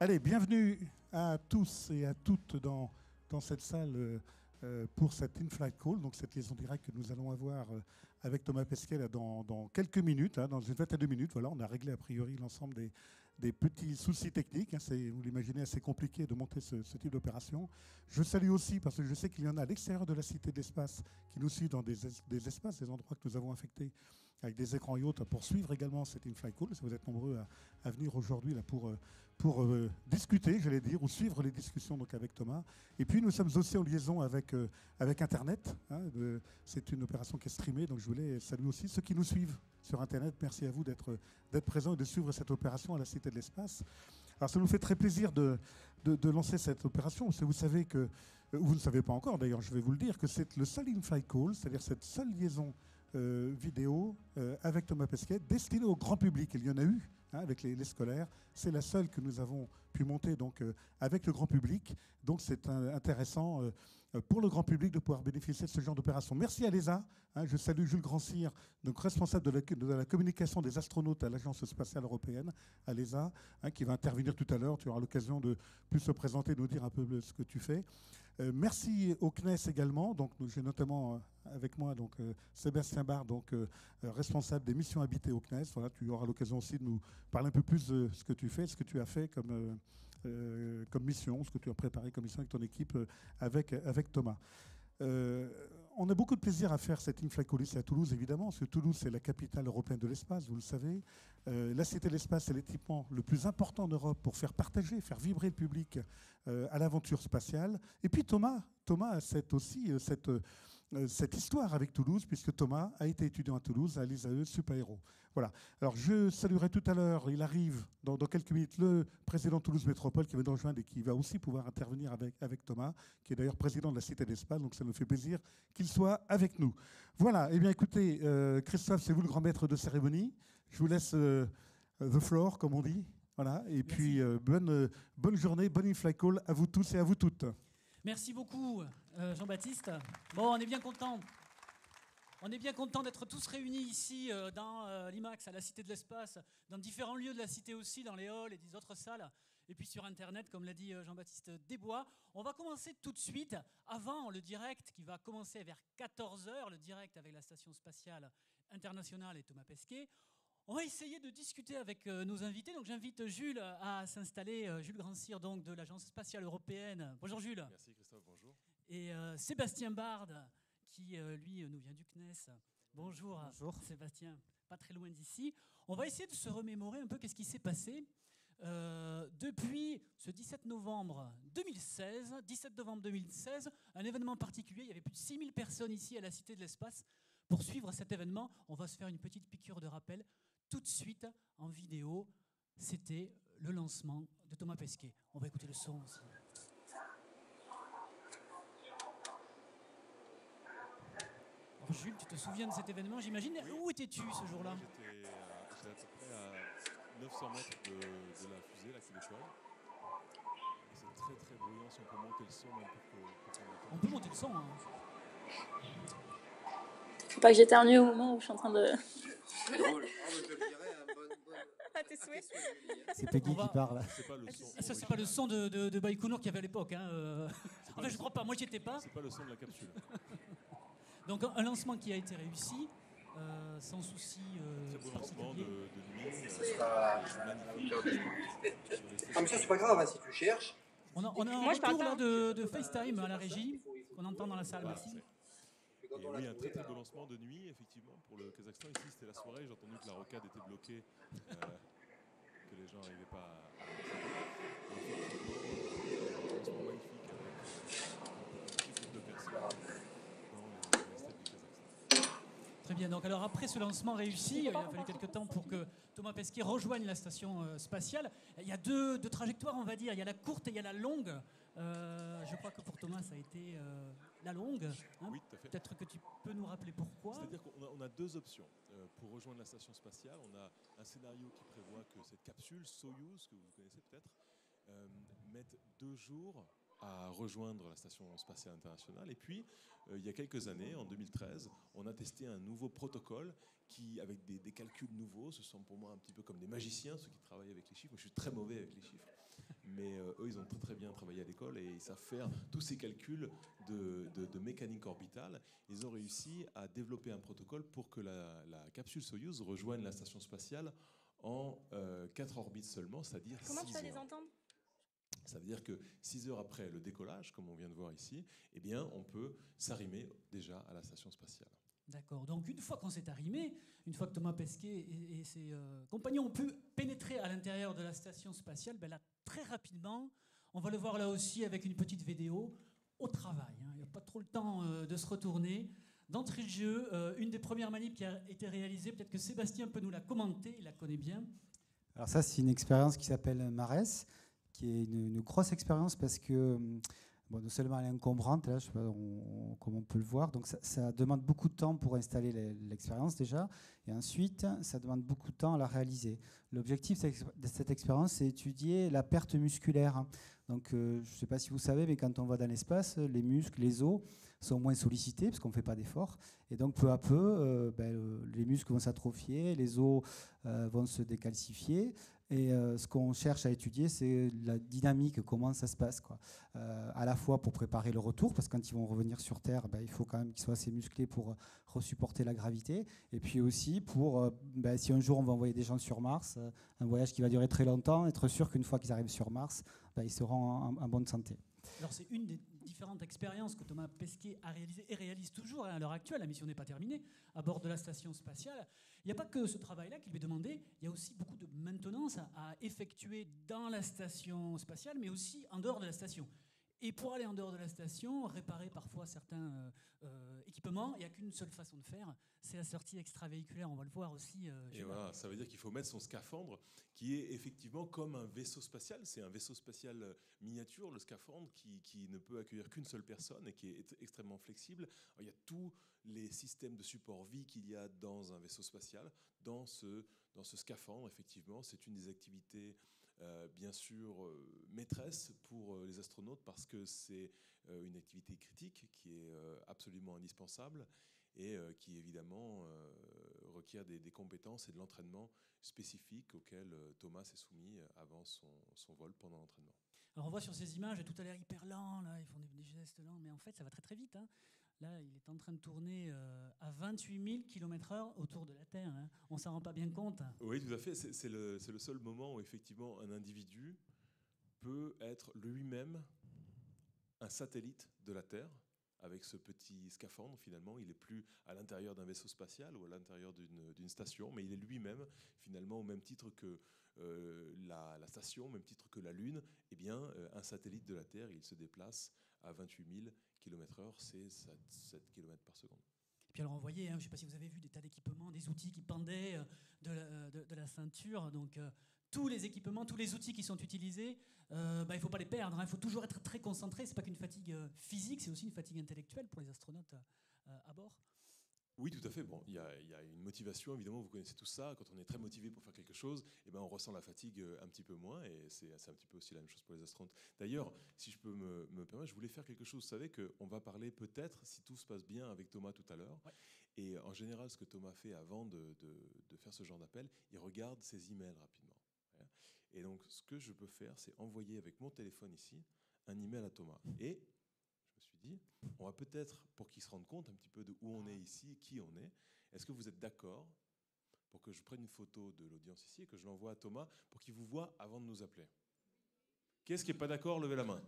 Allez, bienvenue à tous et à toutes dans cette salle pour cette In-Flight Call, donc cette liaison directe que nous allons avoir avec Thomas Pesquet là, dans quelques minutes, là, dans une vingtaine de minutes. Voilà, on a réglé a priori l'ensemble des petits soucis techniques. Hein, c'est, vous l'imaginez, assez compliqué de monter ce type d'opération. Je salue aussi, parce que je sais qu'il y en a à l'extérieur de la Cité de l'Espace qui nous suivent dans des espaces, des endroits que nous avons affectés avec des écrans et autres pour suivre également cette In-Flight Call. Vous êtes nombreux à venir aujourd'hui là, pour discuter, j'allais dire, ou suivre les discussions donc, avec Thomas. Et puis nous sommes aussi en liaison avec Internet. Hein, c'est une opération qui est streamée, donc je voulais saluer aussi ceux qui nous suivent sur Internet. Merci à vous d'être présents et de suivre cette opération à la Cité de l'Espace. Alors ça nous fait très plaisir de lancer cette opération, parce que vous savez que, vous ne savez pas encore d'ailleurs, je vais vous le dire, que c'est le seul in-flight call, c'est-à-dire cette seule liaison vidéo avec Thomas Pesquet destinée au grand public. Il y en a eu hein, avec les scolaires. C'est la seule que nous avons pu monter donc, avec le grand public. Donc c'est intéressant pour le grand public de pouvoir bénéficier de ce genre d'opération. Merci à l'ESA. Hein, je salue Jules Grand-Cyr, donc responsable de la communication des astronautes à l'Agence spatiale européenne, à l'ESA, hein, qui va intervenir tout à l'heure. Tu auras l'occasion de plus se présenter, de nous dire un peu ce que tu fais. Merci au CNES également. Donc, j'ai notamment avec moi donc, Sébastien Bard, donc, responsable des missions habitées au CNES. Voilà, tu auras l'occasion aussi de nous parler un peu plus de ce que tu fais, ce que tu as fait comme mission, ce que tu as préparé comme mission avec ton équipe, avec Thomas. On a beaucoup de plaisir à faire cette In-Flight Call ici à Toulouse, évidemment, parce que Toulouse, c'est la capitale européenne de l'espace, vous le savez. La Cité de l'Espace, c'est l'équipement le plus important en Europe pour faire partager, faire vibrer le public à l'aventure spatiale. Et puis Thomas a cette histoire avec Toulouse, puisque Thomas a été étudiant à Toulouse, à l'ISAE Supaéro. Voilà. Alors je saluerai tout à l'heure, il arrive dans quelques minutes, le président de Toulouse Métropole qui va nous rejoindre et qui va aussi pouvoir intervenir avec Thomas, qui est d'ailleurs président de la Cité d'Espace, donc ça nous fait plaisir qu'il soit avec nous. Voilà, eh bien écoutez, Christophe, c'est vous le grand maître de cérémonie. Je vous laisse the floor, comme on dit. Voilà, et merci. Puis bonne journée, bonne In-Flight Call à vous tous et à vous toutes. Merci beaucoup, Jean-Baptiste. Bon, on est bien contents. On est bien contents d'être tous réunis ici dans l'IMAX, à la Cité de l'Espace, dans différents lieux de la Cité aussi, dans les halls et des autres salles, et puis sur Internet, comme l'a dit Jean-Baptiste Desbois. On va commencer tout de suite, avant le direct qui va commencer vers 14h, le direct avec la Station Spatiale Internationale et Thomas Pesquet. On va essayer de discuter avec nos invités. Donc j'invite Jules à s'installer, Jules Grand-Cyr donc de l'Agence Spatiale Européenne. Bonjour Jules. Merci Christophe, bonjour. Et Sébastien Bard, qui lui nous vient du CNES. Bonjour. Bonjour Sébastien, pas très loin d'ici. On va essayer de se remémorer un peu qu'est-ce qui s'est passé depuis ce 17 novembre 2016, un événement particulier. Il y avait plus de 6000 personnes ici à la Cité de l'Espace pour suivre cet événement. On va se faire une petite piqûre de rappel tout de suite en vidéo. C'était le lancement de Thomas Pesquet. On va écouter le son aussi. Alors Jules, tu te souviens de cet événement, j'imagine. Oui. Où étais-tu ce jour-là? J'étais à peu près à 900 mètres de la fusée là, qui décolle. Et c'est très très bruyant. Si on peut monter le son même pour qu'on entende. On peut monter le son. Hein. Faut pas que j'éternue au moment où je suis en train de... C'est drôle. Je le dirais, À tes souhaits. C'est Peggy qui parle. C'est pas le son. Ça, c'est pas le son de Baïkonour qu'il y avait à l'époque. Hein. Enfin, je crois pas. Moi, j'y étais pas. C'est pas le son de la capsule. Donc, un lancement qui a été réussi, sans souci. Très beau lancement de nuit. Ah, mais ça, c'est pas grave, hein, si tu cherches. On a un retour là de FaceTime à la régie, qu'on entend dans la salle. Voilà, merci. Et oui, un très très beau lancement de nuit, effectivement, pour le Kazakhstan. Ici, c'était la soirée. J'ai entendu que la rocade était bloquée, que les gens n'arrivaient pas à accéder. Un lancement magnifique avec un petit groupe de personnes dans les steppes du Kazakhstan. Très bien. Donc, alors après ce lancement réussi, il a fallu quelques temps pour que Thomas Pesquet rejoigne la station spatiale. Il y a deux trajectoires, on va dire. Il y a la courte et il y a la longue. Je crois que pour Thomas, ça a été la longue. Hein. Oui, tout à fait. Peut-être que tu peux nous rappeler pourquoi. C'est-à-dire qu'on a deux options. Pour rejoindre la station spatiale, on a un scénario qui prévoit que cette capsule Soyouz, que vous connaissez peut-être, mette 2 jours à rejoindre la Station spatiale internationale. Et puis, il y a quelques années, en 2013, on a testé un nouveau protocole qui, avec des calculs nouveaux, ce sont pour moi un petit peu comme des magiciens, ceux qui travaillent avec les chiffres. Moi, je suis très mauvais avec les chiffres. mais eux, ils ont très bien travaillé à l'école et ils savent faire tous ces calculs de mécanique orbitale. Ils ont réussi à développer un protocole pour que la capsule Soyouz rejoigne la station spatiale en 4 orbites seulement, c'est-à-dire 6 Comment tu vas les heures. entendre? Ça veut dire que 6 heures après le décollage, comme on vient de voir ici, eh bien, on peut s'arrimer déjà à la station spatiale. D'accord. Donc une fois qu'on s'est arrimé, une fois que Thomas Pesquet et ses compagnons ont pu pénétrer à l'intérieur de la station spatiale, ben là, très rapidement, on va le voir là aussi avec une petite vidéo, au travail. Hein. Il n'y a pas trop le temps de se retourner. D'entrée de jeu, une des premières manips qui a été réalisée, peut-être que Sébastien peut nous la commenter, il la connaît bien. Alors ça, c'est une expérience qui s'appelle Mares, qui est une grosse expérience parce que bon, non seulement elle est encombrante, là, je sais pas, comme on peut le voir, donc ça demande beaucoup de temps pour installer l'expérience déjà, et ensuite ça demande beaucoup de temps à la réaliser. L'objectif de cette expérience, c'est étudier la perte musculaire. Donc je ne sais pas si vous savez, mais quand on va dans l'espace, les muscles, les os sont moins sollicités parce qu'on ne fait pas d'efforts, et donc peu à peu, les muscles vont s'atrophier, les os vont se décalcifier. Et ce qu'on cherche à étudier, c'est la dynamique, comment ça se passe, quoi. À la fois pour préparer le retour, parce que quand ils vont revenir sur Terre, il faut quand même qu'ils soient assez musclés pour resupporter la gravité. Et puis aussi pour, si un jour on va envoyer des gens sur Mars, un voyage qui va durer très longtemps, être sûr qu'une fois qu'ils arrivent sur Mars, ils seront en bonne santé. Alors c'est une des différentes expériences que Thomas Pesquet a réalisées et réalise toujours à l'heure actuelle. La mission n'est pas terminée à bord de la station spatiale. Il n'y a pas que ce travail-là qui lui est demandé, il y a aussi beaucoup de maintenance à effectuer dans la station spatiale, mais aussi en dehors de la station. Et pour aller en dehors de la station, réparer parfois certains équipements, il n'y a qu'une seule façon de faire, c'est la sortie extravéhiculaire. On va le voir aussi. Et voilà, ça veut dire qu'il faut mettre son scaphandre, qui est effectivement comme un vaisseau spatial. C'est un vaisseau spatial miniature, le scaphandre, qui ne peut accueillir qu'une seule personne et qui est extrêmement flexible. Alors, il y a tous les systèmes de support vie qu'il y a dans un vaisseau spatial, dans ce scaphandre, effectivement. C'est une des activités bien sûr maîtresse pour les astronautes parce que c'est une activité critique qui est absolument indispensable et qui évidemment requiert des compétences et de l'entraînement spécifiques auxquels Thomas s'est soumis avant son vol pendant l'entraînement. Alors on voit sur ces images, tout a l'air hyper lent, là, ils font des gestes lents, mais en fait ça va très très vite. Hein. Là, il est en train de tourner à 28 000 km/h autour de la Terre. Hein. On ne s'en rend pas bien compte. Oui, tout à fait. C'est le seul moment où effectivement un individu peut être lui-même un satellite de la Terre. Avec ce petit scaphandre, finalement, il n'est plus à l'intérieur d'un vaisseau spatial ou à l'intérieur d'une station, mais il est lui-même, finalement, au même titre que la station, au même titre que la Lune, eh bien, un satellite de la Terre, il se déplace à 28 000 km/h, c'est 7 km par seconde. Et puis alors on voyait, hein, je ne sais pas si vous avez vu des tas d'équipements, des outils qui pendaient de la ceinture, donc tous les équipements, tous les outils qui sont utilisés, il ne faut pas les perdre, hein, il faut toujours être très concentré, ce n'est pas qu'une fatigue physique, c'est aussi une fatigue intellectuelle pour les astronautes à bord. Oui, tout à fait. Bon, il y a une motivation, évidemment, vous connaissez tout ça. Quand on est très motivé pour faire quelque chose, eh ben, on ressent la fatigue un petit peu moins, et c'est un petit peu aussi la même chose pour les astronautes. D'ailleurs, si je peux me permettre, je voulais faire quelque chose. Vous savez qu'on va parler peut-être, si tout se passe bien, avec Thomas tout à l'heure. Ouais. Et en général, ce que Thomas fait avant de faire ce genre d'appel, il regarde ses emails rapidement. Et donc, ce que je peux faire, c'est envoyer avec mon téléphone ici un email à Thomas. Et je me suis dit, on va peut-être, pour qu'il se rende compte un petit peu de où on est ici, qui on est, est-ce que vous êtes d'accord pour que je prenne une photo de l'audience ici et que je l'envoie à Thomas pour qu'il vous voie avant de nous appeler? Qu'est-ce qui n'est pas d'accord? Levez la main.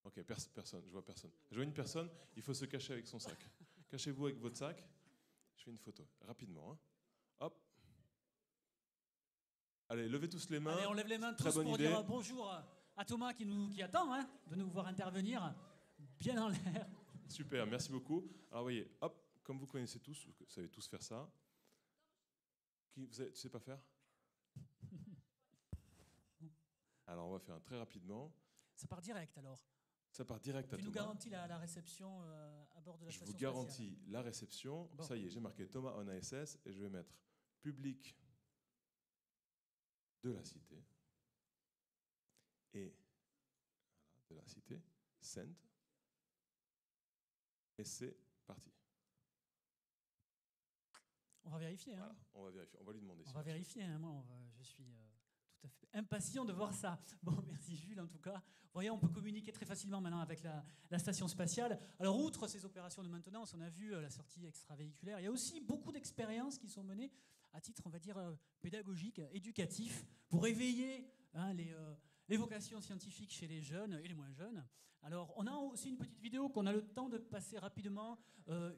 Ok, personne, je vois personne. Je vois une personne, il faut se cacher avec son sac. Cachez-vous avec votre sac. Je fais une photo, rapidement. Hein. Hop. Allez, levez tous les mains. Allez, on lève les mains tous pour dire bonjour à Thomas qui attend hein, de nous voir intervenir bien en l'air. Super, merci beaucoup. Alors, voyez, hop, comme vous connaissez tous, vous savez tous faire ça. Tu sais pas faire? Alors, on va faire un très rapidement. Ça part direct, alors? Ça part direct à Thomas. Tu nous garantis la réception à bord de la station spatiale? Je vous garantis la réception. Bon. Ça y est, j'ai marqué Thomas on ASS et je vais mettre public de la cité et voilà, de la cité, send, et c'est parti. On va vérifier. Hein. Voilà, on va vérifier. On va lui demander. On va vérifier. Hein, moi, je suis tout à fait impatient de voir ça. Bon, merci Jules en tout cas. Vous voyez, on peut communiquer très facilement maintenant avec la station spatiale. Alors, outre ces opérations de maintenance, on a vu la sortie extravéhiculaire. Il y a aussi beaucoup d'expériences qui sont menées à titre, on va dire, pédagogique, éducatif, pour éveiller les vocations scientifiques chez les jeunes et les moins jeunes. Alors, on a aussi une petite vidéo qu'on a le temps de passer rapidement,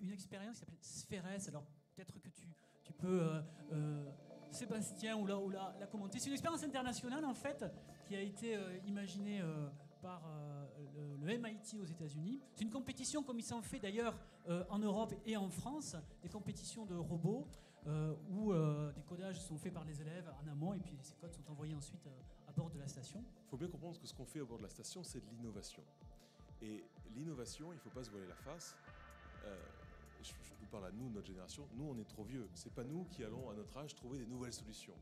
une expérience qui s'appelle Spheres. Alors, peut-être que tu peux... Sébastien ou la commenter. C'est une expérience internationale en fait qui a été imaginée par le MIT aux États-Unis. C'est une compétition comme il s'en fait d'ailleurs en Europe et en France, des compétitions de robots où des codages sont faits par les élèves en amont et puis ces codes sont envoyés ensuite à bord de la station. Il faut bien comprendre que ce qu'on fait à bord de la station, c'est de l'innovation. Et l'innovation, il ne faut pas se voiler la face. Je nous parle à nous, notre génération, nous on est trop vieux. C'est pas nous qui allons à notre âge trouver des nouvelles solutions.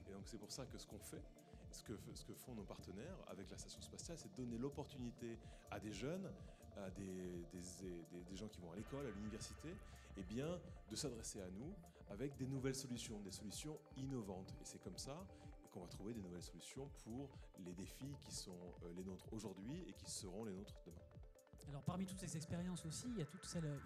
Et donc c'est pour ça que ce qu'on fait, ce que font nos partenaires avec la station spatiale, c'est de donner l'opportunité à des jeunes, à des gens qui vont à l'école, à l'université, et bien de s'adresser à nous avec des nouvelles solutions, des solutions innovantes. Et c'est comme ça qu'on va trouver des nouvelles solutions pour les défis qui sont les nôtres aujourd'hui et qui seront les nôtres demain. Alors parmi toutes ces expériences aussi, il y a toutes celles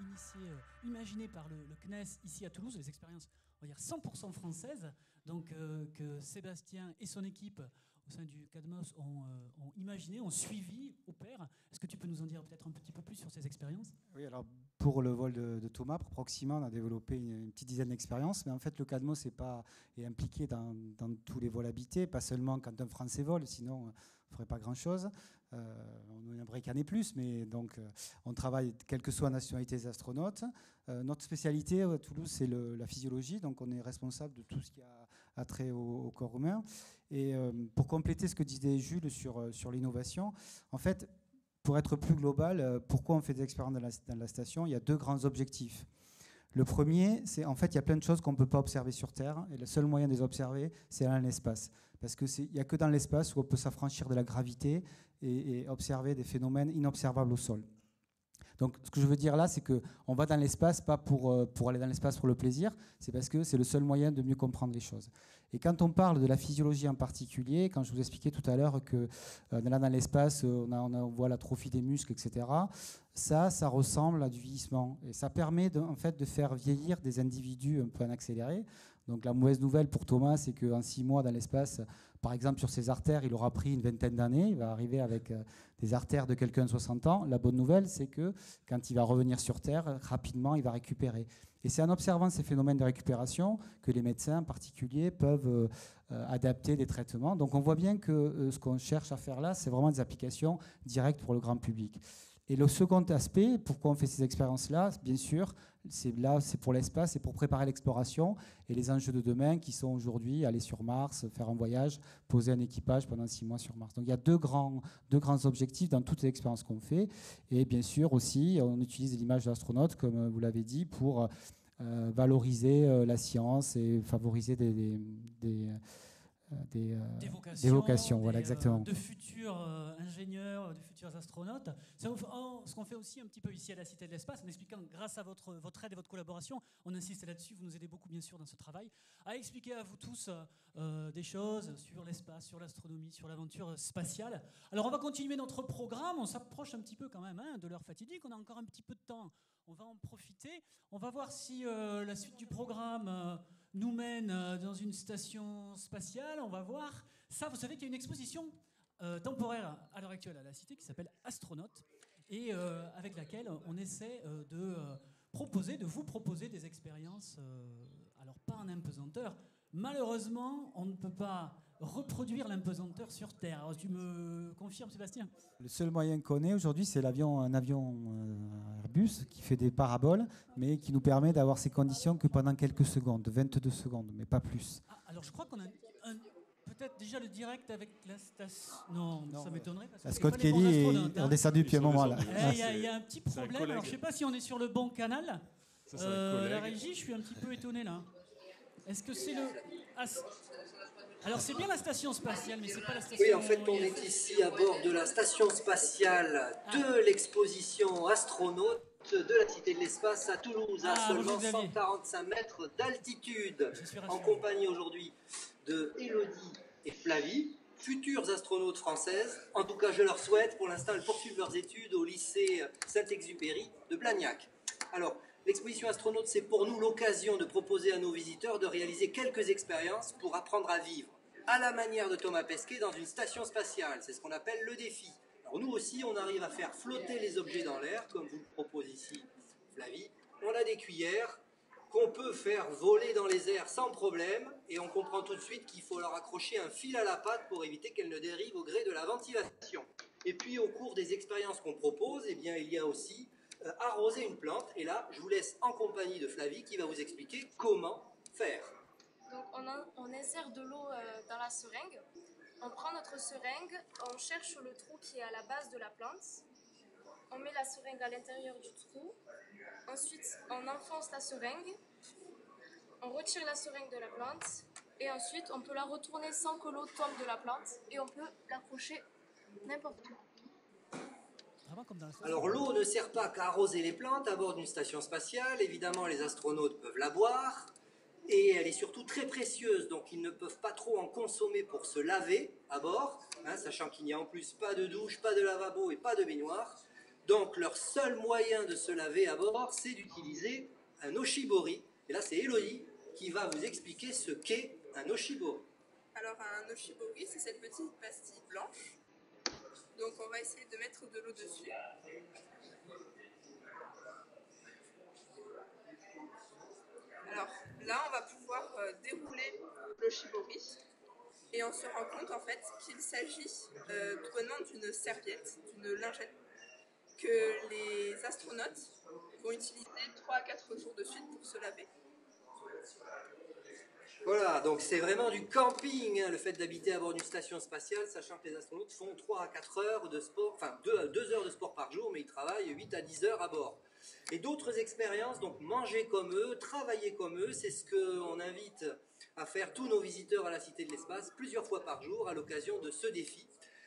imaginées par le CNES ici à Toulouse, les expériences, on va dire 100% françaises, donc que Sébastien et son équipe au sein du CADMOS ont imaginé, ont suivi au pair. Est-ce que tu peux nous en dire peut-être un petit peu plus sur ces expériences ? Oui, alors pour le vol de Thomas, pour Proxima, on a développé une petite dizaine d'expériences, mais en fait le CADMOS est impliqué dans tous les vols habités, pas seulement quand un Français vole, sinon on ne ferait pas grand-chose. On aimerait qu'il y en ait plus, mais donc on travaille quelle que soit la nationalité des astronautes. Notre spécialité à Toulouse, c'est la physiologie, donc on est responsable de tout ce qui a trait au corps humain. Et pour compléter ce que disait Jules sur l'innovation, en fait, pour être plus global, pourquoi on fait des expériences dans la station ? Il y a deux grands objectifs. Le premier, c'est en fait, il y a plein de choses qu'on ne peut pas observer sur Terre, et le seul moyen de les observer, c'est dans l'espace. Parce qu'il n'y a que dans l'espace où on peut s'affranchir de la gravité et observer des phénomènes inobservables au sol. Donc, ce que je veux dire là, c'est qu'on va dans l'espace, pas pour aller dans l'espace pour le plaisir, c'est parce que c'est le seul moyen de mieux comprendre les choses. Et quand on parle de la physiologie en particulier, quand je vous expliquais tout à l'heure que là, dans l'espace, on voit l'atrophie des muscles, etc., ça ressemble à du vieillissement. Et ça permet en fait, de faire vieillir des individus un peu en accéléré. Donc la mauvaise nouvelle pour Thomas, c'est qu'en 6 mois dans l'espace, par exemple sur ses artères, il aura pris une vingtaine d'années, il va arriver avec des artères de quelqu'un de 60 ans. La bonne nouvelle, c'est que quand il va revenir sur Terre, rapidement, il va récupérer. Et c'est en observant ces phénomènes de récupération que les médecins en particulier peuvent adapter des traitements. Donc on voit bien que ce qu'on cherche à faire là, c'est vraiment des applications directes pour le grand public. Et le second aspect, pourquoi on fait ces expériences-là, bien sûr, c'est pour l'espace, c'est pour préparer l'exploration et les enjeux de demain qui sont aujourd'hui aller sur Mars, faire un voyage, poser un équipage pendant 6 mois sur Mars. Donc il y a deux grands objectifs dans toutes les expériences qu'on fait. Et bien sûr aussi, on utilise l'image de l'astronaute, comme vous l'avez dit, pour valoriser la science et favoriser des vocations, voilà, exactement. De futurs ingénieurs, de futurs astronautes. Ce qu'on fait aussi un petit peu ici à la Cité de l'Espace, en expliquant, grâce à votre aide et votre collaboration, on insiste là-dessus, vous nous aidez beaucoup bien sûr dans ce travail, à expliquer à vous tous des choses sur l'espace, sur l'astronomie, sur l'aventure spatiale. Alors on va continuer notre programme, on s'approche un petit peu quand même de l'heure fatidique, on a encore un petit peu de temps, on va en profiter. On va voir si la suite du programme nous mène dans une station spatiale. On va voir ça. Vous savez qu'il y a une exposition temporaire à l'heure actuelle à la Cité qui s'appelle Astronautes et avec laquelle on essaie de vous proposer des expériences, alors pas en impesanteur. Malheureusement, on ne peut pas reproduire l'impesanteur sur Terre. Alors, tu me confirmes, Sébastien ? Le seul moyen qu'on ait aujourd'hui, c'est un avion Airbus qui fait des paraboles, mais qui nous permet d'avoir ces conditions que pendant quelques secondes, 22 secondes, mais pas plus. Ah, alors, je crois qu'on a peut-être déjà le direct avec la station. Non, ça m'étonnerait. Parce Scott Kelly est redescendu depuis un moment là. Il y a un petit problème. Alors, je ne sais pas si on est sur le bon canal. La régie, je suis un petit peu étonné là. Est-ce que c'est le... Alors c'est bien la station spatiale, mais c'est pas la station... Oui, en fait, on est ici à bord de la station spatiale de l'exposition Astronautes de la Cité de l'Espace à Toulouse, à seulement 145 mètres d'altitude, en compagnie aujourd'hui de Élodie et Flavie. futures astronautes françaises. En tout cas, je leur souhaite. Pour l'instant, elles poursuivent leurs études au lycée Saint-Exupéry de Blagnac. Alors, l'exposition astronaute, c'est pour nous l'occasion de proposer à nos visiteurs de réaliser quelques expériences pour apprendre à vivre, à la manière de Thomas Pesquet, dans une station spatiale. C'est ce qu'on appelle le défi. Alors nous aussi, on arrive à faire flotter les objets dans l'air, comme vous le propose ici Flavie. On a des cuillères qu'on peut faire voler dans les airs sans problème, et on comprend tout de suite qu'il faut leur accrocher un fil à la patte pour éviter qu'elles ne dérivent au gré de la ventilation. Et puis au cours des expériences qu'on propose, eh bien, il y a aussi arroser une plante, et là je vous laisse en compagnie de Flavie qui va vous expliquer comment faire. Donc on insère de l'eau dans la seringue, on prend notre seringue, on cherche le trou qui est à la base de la plante, on met la seringue à l'intérieur du trou, ensuite on enfonce la seringue, on retire la seringue de la plante et ensuite on peut la retourner sans que l'eau tombe de la plante et on peut l'accrocher n'importe où. Alors l'eau ne sert pas qu'à arroser les plantes à bord d'une station spatiale, évidemment les astronautes peuvent la boire et elle est surtout très précieuse, donc ils ne peuvent pas trop en consommer pour se laver à bord, sachant qu'il n'y a en plus pas de douche, pas de lavabo et pas de baignoire. Donc leur seul moyen de se laver à bord, c'est d'utiliser un oshibori. Et là, c'est Élodie qui va vous expliquer ce qu'est un oshibori. Alors un oshibori, c'est cette petite pastille blanche. Donc on va essayer de mettre de l'eau dessus. Alors là, on va pouvoir dérouler l'oshibori. Et on se rend compte en fait qu'il s'agit prenant d'une serviette, d'une lingette, que les astronautes vont utiliser 3 à 4 jours de suite pour se laver. Voilà, donc c'est vraiment du camping, le fait d'habiter à bord d'une station spatiale, sachant que les astronautes font 3 à 4 heures de sport, enfin 2 heures de sport par jour, mais ils travaillent 8 à 10 heures à bord. Et d'autres expériences, donc manger comme eux, travailler comme eux, c'est ce qu'on invite à faire tous nos visiteurs à la Cité de l'Espace, plusieurs fois par jour, à l'occasion de ce défi.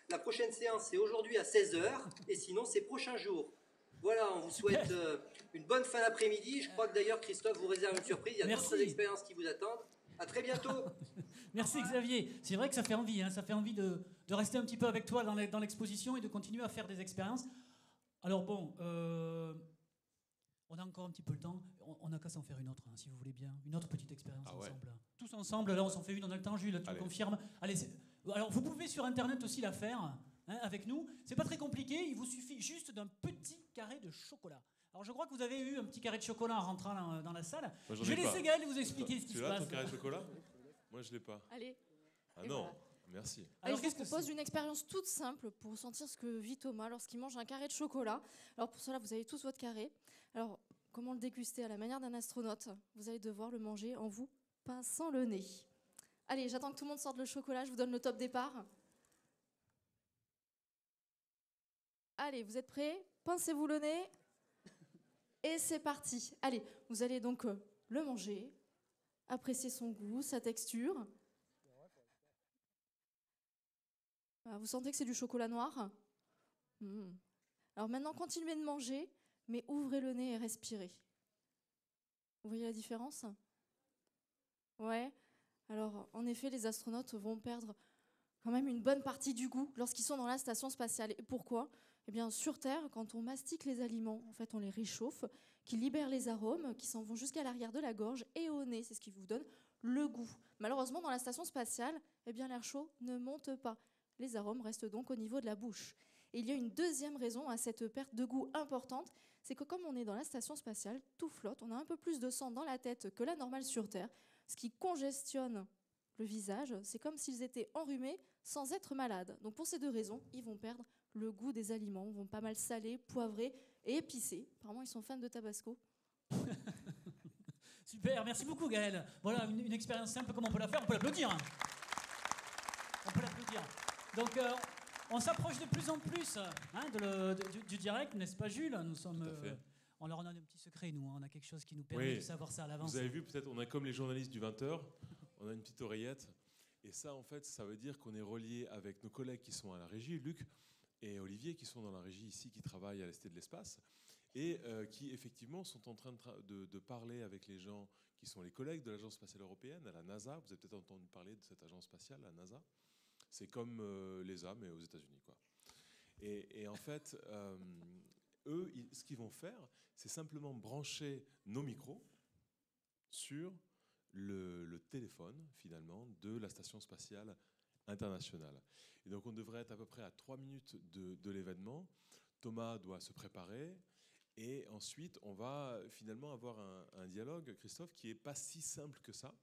La prochaine séance, c'est aujourd'hui à 16 h, et sinon, c'est prochains jours. Voilà, on vous souhaite une bonne fin d'après-midi. Je crois que d'ailleurs, Christophe vous réserve une surprise. Il y a d'autres expériences qui vous attendent. À très bientôt. Merci Xavier. C'est vrai que ça fait envie, ça fait envie de rester un petit peu avec toi dans l'exposition et de continuer à faire des expériences. Alors bon, on a encore un petit peu le temps. On n'a qu'à s'en faire une autre, si vous voulez bien. Une autre petite expérience ensemble. Tous ensemble, là on s'en fait une, on a le temps, Jules, tu me confirmes. Allez, alors vous pouvez sur Internet aussi la faire avec nous. C'est pas très compliqué, il vous suffit juste d'un petit carré de chocolat. Alors je crois que vous avez eu un petit carré de chocolat en rentrant dans la salle. Moi, je vais laisser Gaël vous expliquer ce qui se passe. Tu l'as ton carré de chocolat? Moi je l'ai pas. Allez. Ah non, voilà. merci. Alors je vous propose une expérience toute simple pour sentir ce que vit Thomas lorsqu'il mange un carré de chocolat. Alors pour cela, vous avez tous votre carré. Alors comment le déguster à la manière d'un astronaute? Vous allez devoir le manger en vous pinçant le nez. Allez, j'attends que tout le monde sorte le chocolat, je vous donne le top départ. Allez, vous êtes prêts? Pincez-vous le nez. Et c'est parti. Allez, vous allez donc le manger, apprécier son goût, sa texture. Vous sentez que c'est du chocolat noir? Alors maintenant, continuez de manger, mais ouvrez le nez et respirez. Vous voyez la différence? Ouais. Alors, en effet, les astronautes vont perdre quand même une bonne partie du goût lorsqu'ils sont dans la station spatiale. Et pourquoi? Eh bien, sur Terre, quand on mastique les aliments, en fait, on les réchauffe, qui libèrent les arômes, qui s'en vont jusqu'à l'arrière de la gorge et au nez. C'est ce qui vous donne le goût. Malheureusement, dans la station spatiale, eh bien, l'air chaud ne monte pas. Les arômes restent donc au niveau de la bouche. Et il y a une deuxième raison à cette perte de goût importante, c'est que comme on est dans la station spatiale, tout flotte, on a un peu plus de sang dans la tête que la normale sur Terre, ce qui congestionne le visage. C'est comme s'ils étaient enrhumés sans être malades. Donc pour ces deux raisons, ils vont perdre le goût des aliments, vont pas mal saler, poivrer et épicés. Apparemment, ils sont fans de Tabasco. Super, merci beaucoup Gaël. Voilà, une expérience simple, comme on peut la faire, on peut l'applaudir. On peut l'applaudir. Donc, on s'approche de plus en plus du direct, n'est-ce pas Jules? Nous sommes... on leur donne un petit secret, nous. On a quelque chose qui nous permet de savoir ça à l'avance. Vous avez vu, peut-être, on a comme les journalistes du 20h, on a une petite oreillette. Et ça, en fait, ça veut dire qu'on est relié avec nos collègues qui sont à la régie, Luc et Olivier, qui sont dans la régie ici, qui travaillent à la Cité de l'Espace, et qui, effectivement, sont en train de parler avec les gens qui sont les collègues de l'Agence spatiale européenne, à la NASA. Vous avez peut-être entendu parler de cette agence spatiale, la NASA. C'est comme l'ESA, mais aux États-Unis, quoi. Et en fait, eux, ce qu'ils vont faire, c'est simplement brancher nos micros sur le téléphone, finalement, de la Station spatiale internationale. Et donc, on devrait être à peu près à 3 minutes de l'événement. Thomas doit se préparer. Et ensuite, on va finalement avoir un dialogue, Christophe, qui n'est pas si simple que ça.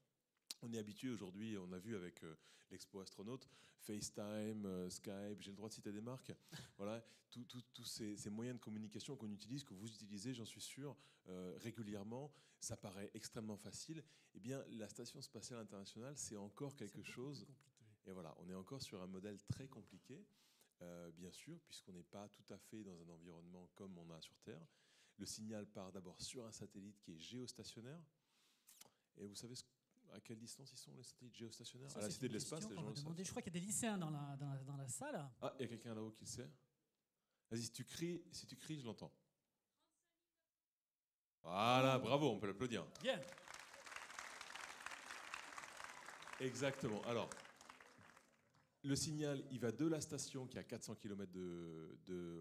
On est habitué aujourd'hui, on a vu avec l'Expo Astronaute, FaceTime, Skype, j'ai le droit de citer des marques. Voilà, tous ces moyens de communication qu'on utilise, que vous utilisez, j'en suis sûr, régulièrement, ça paraît extrêmement facile. Eh bien, la Station spatiale internationale, c'est encore quelque chose. Et voilà, on est encore sur un modèle très compliqué, bien sûr, puisqu'on n'est pas tout à fait dans un environnement comme on a sur Terre. Le signal part d'abord sur un satellite qui est géostationnaire. Et vous savez à quelle distance ils sont, les satellites géostationnaires? À la Cité de l'Espace, les gens le savent. Je crois qu'il y a des lycéens dans la salle. Ah, il y a quelqu'un là-haut qui le sait. Vas-y, si tu cries, je l'entends. Voilà, bravo, on peut l'applaudir. Bien. Exactement. Alors, le signal, il va de la station qui est à 400 km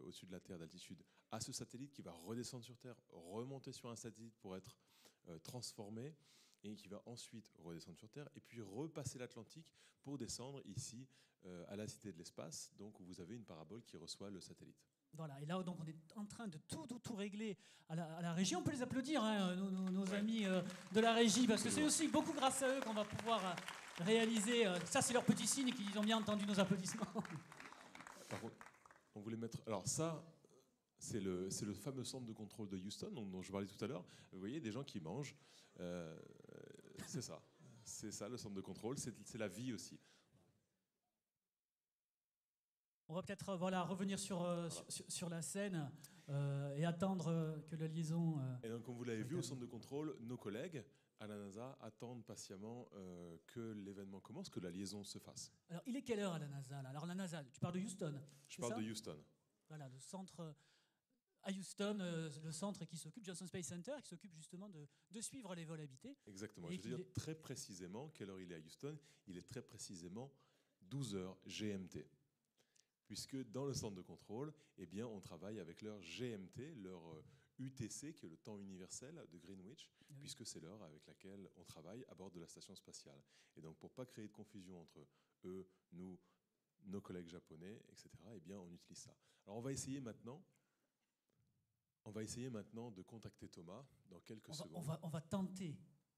au-dessus de la Terre d'altitude à ce satellite qui va redescendre sur Terre, remonter sur un satellite pour être transformé et qui va ensuite redescendre sur Terre et puis repasser l'Atlantique pour descendre ici à la Cité de l'Espace, donc où vous avez une parabole qui reçoit le satellite. Voilà, et là donc on est en train de tout régler à la régie. On peut les applaudir, hein, nos amis de la régie, parce que c'est aussi beaucoup grâce à eux qu'on va pouvoir réaliser. Ça, c'est leur petit signe qu'ils ont bien entendu nos applaudissements. Par contre, on voulait mettre. Alors ça, c'est le fameux centre de contrôle de Houston, dont je parlais tout à l'heure. Vous voyez, des gens qui mangent. C'est ça. C'est ça le centre de contrôle. C'est la vie aussi. On va peut-être revenir sur la scène et attendre que la liaison... Et donc, comme vous l'avez vu, au centre de contrôle, nos collègues à la NASA attendent patiemment que l'événement commence, que la liaison se fasse. Alors, il est quelle heure à la NASA là? Alors, la NASA, tu parles de Houston? Je parle de Houston. Voilà, le centre à Houston, le centre qui s'occupe, Johnson Space Center, qui s'occupe justement de suivre les vols habités. Exactement. Je veux dire très précisément quelle heure il est à Houston. Il est très précisément 12h GMT. Puisque dans le centre de contrôle, eh bien, on travaille avec leur GMT, leur UTC, qui est le temps universel de Greenwich, puisque c'est l'heure avec laquelle on travaille à bord de la station spatiale. Et donc, pour ne pas créer de confusion entre eux, nous, nos collègues japonais, etc., eh bien, on utilise ça. Alors, on va essayer maintenant de contacter Thomas dans quelques secondes. On va tenter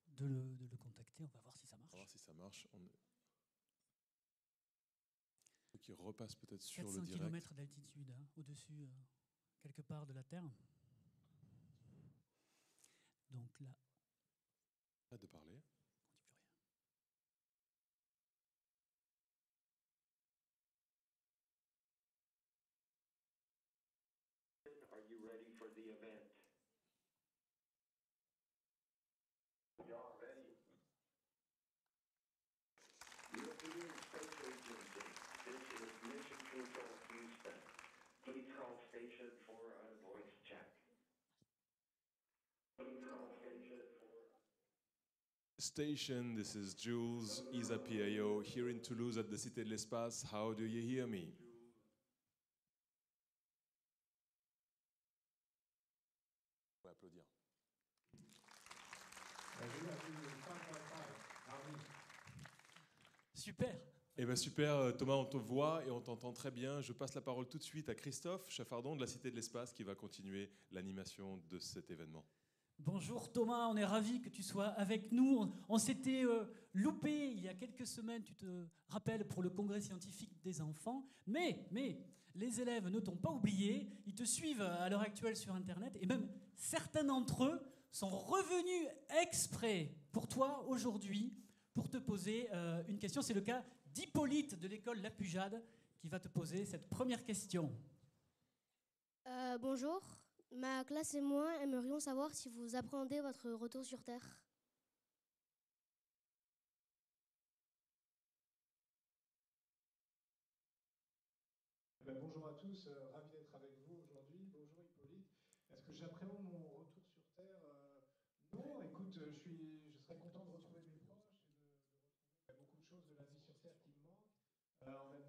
de le contacter, on va voir si ça marche. On va voir si ça marche. Qui repasse peut-être sur le 400 direct. km d'altitude, hein, au-dessus, quelque part de la Terre. Donc là... Pas de parler. On dit plus rien. Are you ready for the event? We are ready. European Space Agency. This is Mission Control Houston. Please call station for a voice check. Please call station for... Station, this is Jules, ESA PIO, here in Toulouse at the Cité de l'Espace. How do you hear me? On va applaudir. Super. Eh bien super, Thomas, on te voit et on t'entend très bien. Je passe la parole tout de suite à Christophe Chaffardon de la Cité de l'Espace qui va continuer l'animation de cet événement. Bonjour Thomas, on est ravis que tu sois avec nous. On s'était loupé il y a quelques semaines, tu te rappelles, pour le congrès scientifique des enfants. Mais les élèves ne t'ont pas oublié, ils te suivent à l'heure actuelle sur Internet et même certains d'entre eux sont revenus exprès pour toi aujourd'hui pour te poser une question. C'est le cas d'Hippolyte de l'école La Pujade qui va te poser cette première question. Bonjour, ma classe et moi aimerions savoir si vous appréhendez votre retour sur Terre. Bonjour à tous, ravi d'être avec vous aujourd'hui. Bonjour Hippolyte. Est-ce que j'appréhende mon retour sur Terre? Non, écoute, je serais content de retrouver mes proches et de retrouver beaucoup de choses de la vie sur Terre qui me manquent. En même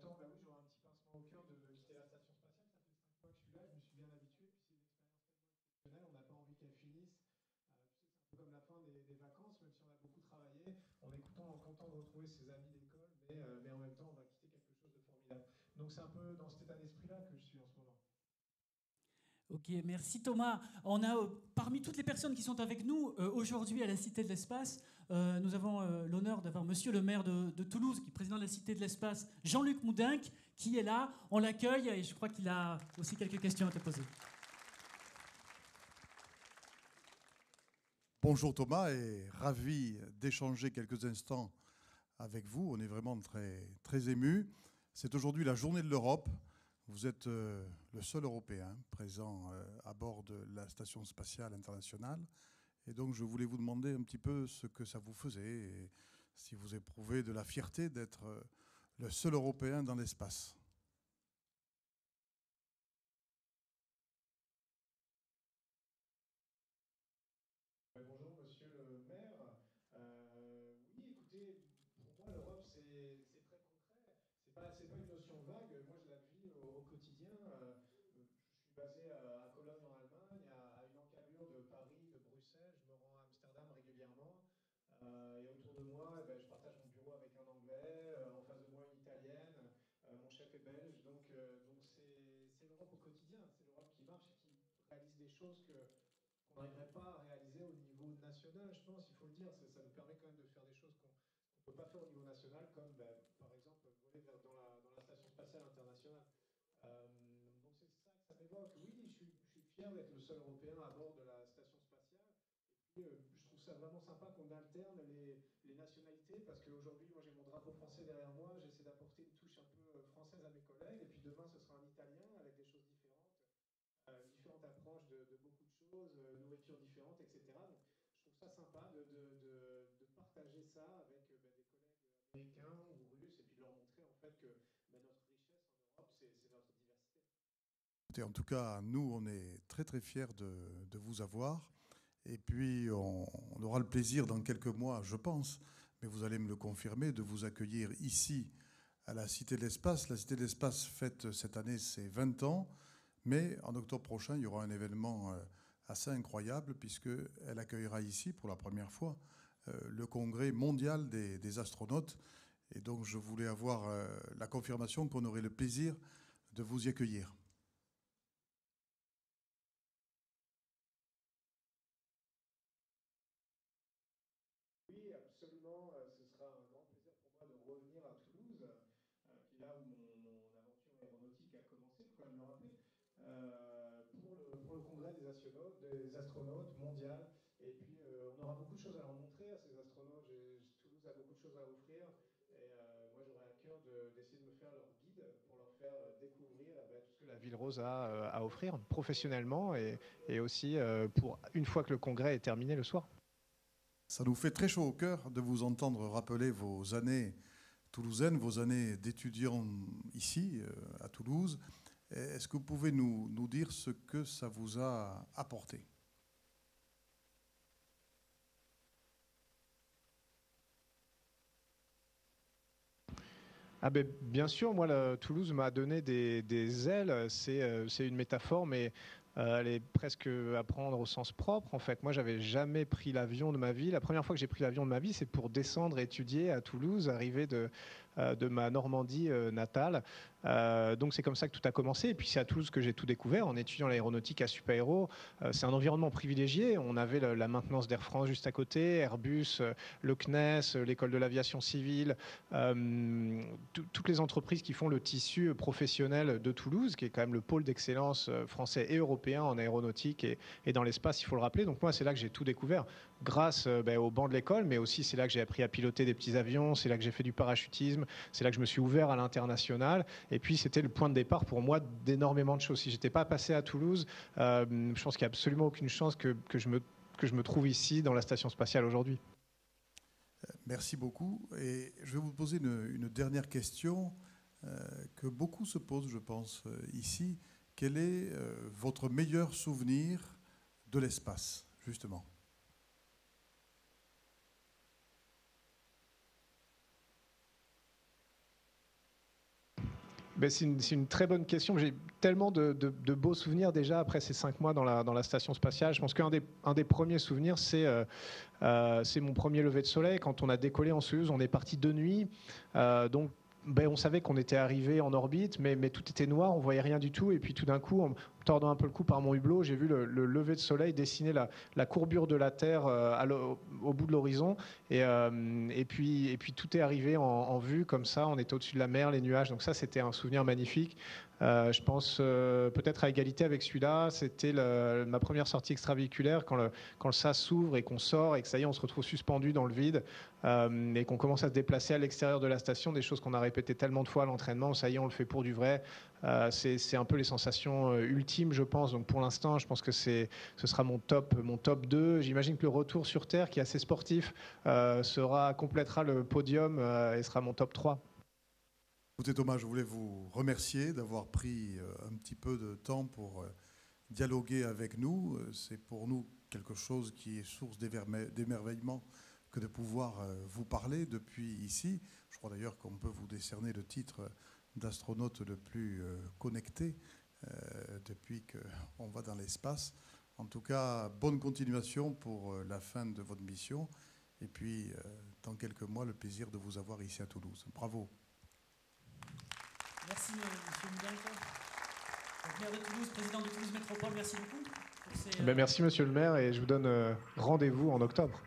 fin des vacances, même si on a beaucoup travaillé, on est content de retrouver ses amis d'école, mais en même temps, on va quitter quelque chose de formidable. Donc c'est un peu dans cet état d'esprit-là que je suis en ce moment. Ok, merci Thomas. On a parmi toutes les personnes qui sont avec nous aujourd'hui à la Cité de l'Espace, nous avons l'honneur d'avoir Monsieur le maire de Toulouse, qui est président de la Cité de l'Espace, Jean-Luc Moudinque, qui est là. On l'accueille et je crois qu'il a aussi quelques questions à te poser. Bonjour Thomas et ravi d'échanger quelques instants avec vous. On est vraiment très émus. C'est aujourd'hui la journée de l'Europe. Vous êtes le seul Européen présent à bord de la Station spatiale internationale. Et donc, je voulais vous demander un petit peu ce que ça vous faisait et si vous éprouvez de la fierté d'être le seul Européen dans l'espace. Bonjour, monsieur le maire. Oui, écoutez, pour moi, l'Europe, c'est très concret. C'est pas une notion vague. Moi, je la vis au quotidien. Je suis basé à Cologne, en Allemagne, à une encablure de Paris, de Bruxelles. Je me rends à Amsterdam régulièrement. Et autour de moi, eh ben, je partage mon bureau avec un Anglais, en face de moi une Italienne, mon chef est belge. Donc c'est l'Europe au quotidien. C'est l'Europe qui marche et qui réalise des choses qu'on n'arriverait pas à réaliser au niveau national, je pense, il faut le dire. Ça nous permet quand même de faire des choses qu'on ne peut pas faire au niveau national, comme ben, par exemple voler dans la Station spatiale internationale. Donc c'est ça que ça m'évoque. Oui, je suis fier d'être le seul Européen à bord de la Station spatiale. Et puis je trouve ça vraiment sympa qu'on alterne les nationalités, parce qu'aujourd'hui, moi j'ai mon drapeau français derrière moi, j'essaie d'apporter une touche un peu française à mes collègues, et puis demain ce sera un Italien avec des choses différentes. Différentes approches de beaucoup de choses, nourriture différente, etc. Donc je trouve ça sympa de partager ça avec des collègues américains ou russes et puis de leur montrer en fait que notre richesse en Europe, c'est notre diversité. Et en tout cas, nous, on est très fiers de vous avoir. Et puis, on aura le plaisir dans quelques mois, je pense, mais vous allez me le confirmer, de vous accueillir ici à la Cité de l'Espace. La Cité de l'Espace fête cette année ses 20 ans. Mais en octobre prochain, il y aura un événement assez incroyable puisqu'elle accueillera ici, pour la première fois, le congrès mondial des astronautes. Et donc, je voulais avoir la confirmation qu'on aurait le plaisir de vous y accueillir. Oui, absolument. Ce sera un grand plaisir pour moi de revenir à Toulouse, qui est là où mon aventure aéronautique a commencé, il faut le rappeler. Pour le congrès des astronautes mondial. Et puis, on aura beaucoup de choses à leur montrer à ces astronautes. Toulouse a beaucoup de choses à offrir. Et moi, j'aurais à cœur d'essayer de me faire leur guide pour leur faire découvrir tout ce que la Ville Rose a à offrir professionnellement et aussi pour une fois que le congrès est terminé le soir. Ça nous fait très chaud au cœur de vous entendre rappeler vos années toulousaines, vos années d'étudiants ici, à Toulouse. Est-ce que vous pouvez nous dire ce que ça vous a apporté ? Ah ben, bien sûr, moi, Toulouse m'a donné des ailes. C'est une métaphore, mais elle est presque à prendre au sens propre. En fait, moi, j'avais jamais pris l'avion de ma vie. La première fois que j'ai pris l'avion de ma vie, c'est pour descendre étudier à Toulouse, arriver de ma Normandie natale. Donc c'est comme ça que tout a commencé. Et puis c'est à Toulouse que j'ai tout découvert en étudiant l'aéronautique à Supaéro. C'est un environnement privilégié. On avait la maintenance d'Air France juste à côté, Airbus, le CNES, l'école de l'aviation civile, toutes les entreprises qui font le tissu professionnel de Toulouse, qui est quand même le pôle d'excellence français et européen en aéronautique et dans l'espace, il faut le rappeler. Donc moi, c'est là que j'ai tout découvert, grâce au banc de l'école, mais aussi c'est là que j'ai appris à piloter des petits avions, c'est là que j'ai fait du parachutisme, c'est là que je me suis ouvert à l'international. Et puis, c'était le point de départ pour moi d'énormément de choses. Si je n'étais pas passé à Toulouse, je pense qu'il n'y a absolument aucune chance que je me trouve ici, dans la station spatiale aujourd'hui. Merci beaucoup. Et je vais vous poser une dernière question que beaucoup se posent, je pense, ici. Quel est votre meilleur souvenir de l'espace, justement ? C'est une très bonne question. J'ai tellement de beaux souvenirs déjà après ces 5 mois dans la station spatiale. Je pense qu'un des premiers souvenirs, c'est mon premier lever de soleil. Quand on a décollé en Soyouz, on est parti de nuit. Donc, on savait qu'on était arrivé en orbite, mais tout était noir, on voyait rien du tout. Et puis tout d'un coup, en tordant un peu le cou par mon hublot, j'ai vu le lever de soleil dessiner la courbure de la Terre au bout de l'horizon. Et puis tout est arrivé en vue comme ça. On était au-dessus de la mer, les nuages. Donc ça, c'était un souvenir magnifique. Je pense peut-être à égalité avec celui-là, c'était ma première sortie extravéhiculaire quand le sas s'ouvre et qu'on sort et que ça y est, on se retrouve suspendu dans le vide et qu'on commence à se déplacer à l'extérieur de la station, des choses qu'on a répétées tellement de fois à l'entraînement. Ça y est, on le fait pour du vrai. C'est un peu les sensations ultimes, je pense. Donc pour l'instant, je pense que ce sera mon top 2. J'imagine que le retour sur Terre, qui est assez sportif, complétera le podium et sera mon top 3. Écoutez Thomas, je voulais vous remercier d'avoir pris un petit peu de temps pour dialoguer avec nous. C'est pour nous quelque chose qui est source d'émerveillement que de pouvoir vous parler depuis ici. Je crois d'ailleurs qu'on peut vous décerner le titre d'astronaute le plus connecté depuis qu'on va dans l'espace. En tout cas, bonne continuation pour la fin de votre mission. Et puis, dans quelques mois, le plaisir de vous avoir ici à Toulouse. Bravo. Merci, monsieur Moulenc. Maire de Toulouse, président de Toulouse Métropole, merci beaucoup. Merci, monsieur le maire, et je vous donne rendez-vous en octobre.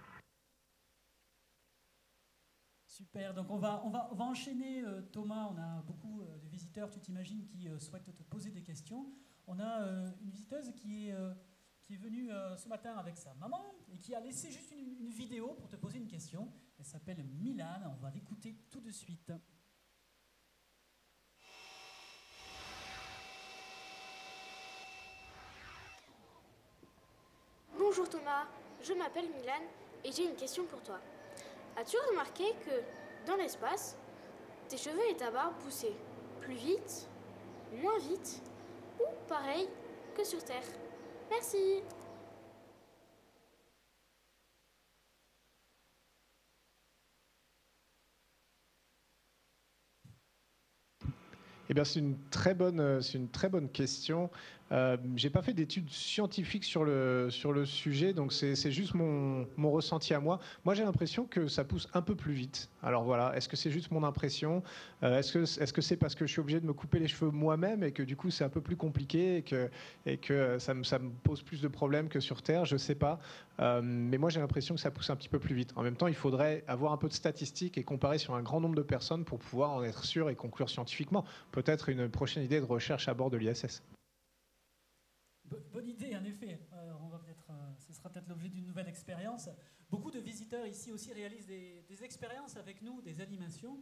Super, donc on va enchaîner, Thomas. On a beaucoup de visiteurs, tu t'imagines, qui souhaitent te poser des questions. On a une visiteuse qui est venue ce matin avec sa maman et qui a laissé juste une vidéo pour te poser une question. Elle s'appelle Milan, on va l'écouter tout de suite. Bonjour Thomas, je m'appelle Milan et j'ai une question pour toi. As-tu remarqué que dans l'espace, tes cheveux et ta barbe poussaient plus vite, moins vite ou pareil que sur Terre? Merci. Eh bien, c'est une très bonne question. J'ai pas fait d'études scientifiques sur le sujet, donc c'est juste mon ressenti à moi. Moi, j'ai l'impression que ça pousse un peu plus vite. Alors voilà, est-ce que c'est juste mon impression? Est-ce que c'est parce que je suis obligé de me couper les cheveux moi-même et que du coup c'est un peu plus compliqué et que ça me pose plus de problèmes que sur Terre? Je sais pas. Mais moi, j'ai l'impression que ça pousse un petit peu plus vite. En même temps, il faudrait avoir un peu de statistiques et comparer sur un grand nombre de personnes pour pouvoir en être sûr et conclure scientifiquement. Peut-être une prochaine idée de recherche à bord de l'ISS. Bonne idée, en effet. Ce sera peut-être l'objet d'une nouvelle expérience. Beaucoup de visiteurs ici aussi réalisent des expériences avec nous, des animations,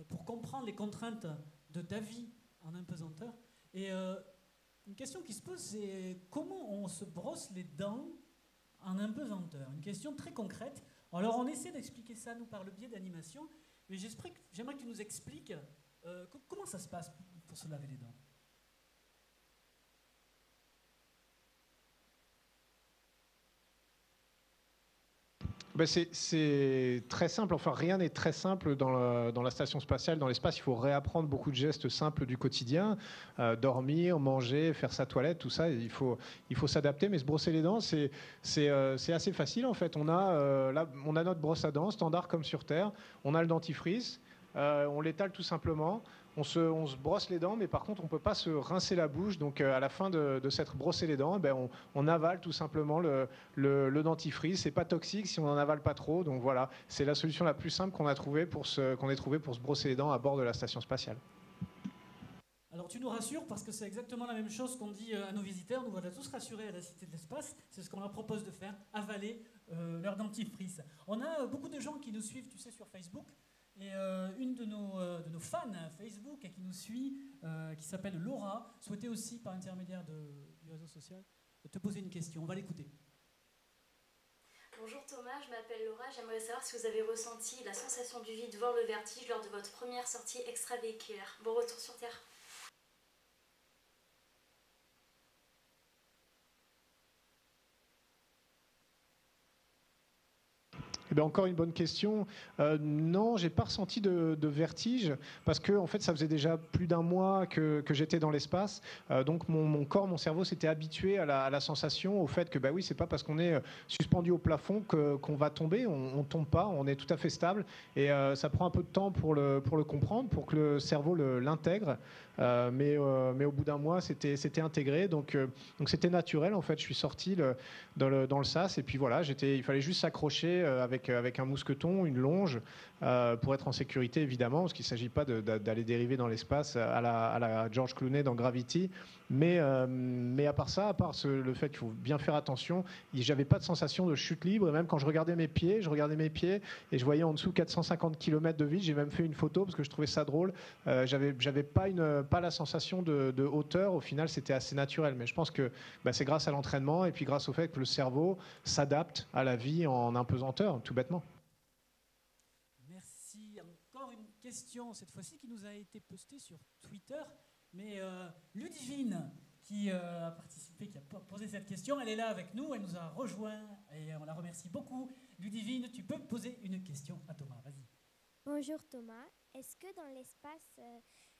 pour comprendre les contraintes de ta vie en apesanteur. Et une question qui se pose, c'est comment on se brosse les dents en apesanteur? Une question très concrète. Alors on essaie d'expliquer ça, nous, par le biais d'animations, mais j'aimerais que tu nous expliques comment ça se passe pour se laver les dents. C'est très simple. Enfin, rien n'est très simple dans la station spatiale, dans l'espace. Il faut réapprendre beaucoup de gestes simples du quotidien. Dormir, manger, faire sa toilette, tout ça, il faut s'adapter. Mais se brosser les dents, c'est assez facile, en fait. On a notre brosse à dents, standard comme sur Terre. On a le dentifrice. On l'étale tout simplement. On se brosse les dents, mais par contre, on ne peut pas se rincer la bouche. Donc, à la fin de s'être brossé les dents, on avale tout simplement le dentifrice. C'est pas toxique si on n'en avale pas trop. Donc voilà, c'est la solution la plus simple qu'on ait trouvée pour se brosser les dents à bord de la station spatiale. Alors tu nous rassures parce que c'est exactement la même chose qu'on dit à nos visiteurs. Nous voilà tous rassurés à la Cité de l'Espace. C'est ce qu'on leur propose de faire, avaler leur dentifrice. On a beaucoup de gens qui nous suivent, tu sais, sur Facebook. Et une de nos fans Facebook qui nous suit, qui s'appelle Laura, souhaitait aussi, par intermédiaire du réseau social, te poser une question. On va l'écouter. Bonjour Thomas, je m'appelle Laura. J'aimerais savoir si vous avez ressenti la sensation du vide, voire le vertige lors de votre première sortie extravéhiculaire. Bon retour sur Terre. Eh bien, encore une bonne question. Non, j'ai pas ressenti de vertige parce que en fait, ça faisait déjà plus d'un mois que j'étais dans l'espace. Donc mon corps, mon cerveau s'était habitué à la sensation, au fait que bah oui, c'est pas parce qu'on est suspendu au plafond qu'on va tomber. On tombe pas, on est tout à fait stable. Et ça prend un peu de temps pour le comprendre, pour que le cerveau l'intègre. Mais au bout d'un mois, c'était intégré. Donc c'était naturel en fait. Je suis sorti dans le sas et puis voilà, il fallait juste s'accrocher avec un mousqueton, une longe, pour être en sécurité évidemment, parce qu'il ne s'agit pas d'aller dériver dans l'espace à la George Clooney dans Gravity. Mais à part ça, le fait qu'il faut bien faire attention, j'avais pas de sensation de chute libre. Et même quand je regardais mes pieds et je voyais en dessous 450 km de vide. J'ai même fait une photo parce que je trouvais ça drôle. J'avais pas la sensation de hauteur. Au final, c'était assez naturel. Mais je pense que c'est grâce à l'entraînement et puis grâce au fait que le cerveau s'adapte à la vie en impesanteur, tout bêtement. Merci. Encore une question, cette fois-ci, qui nous a été postée sur Twitter. Mais Ludivine, qui a participé, qui a posé cette question, elle est là avec nous, elle nous a rejoint et on la remercie beaucoup. Ludivine, tu peux poser une question à Thomas, vas-y. Bonjour Thomas, est-ce que dans l'espace,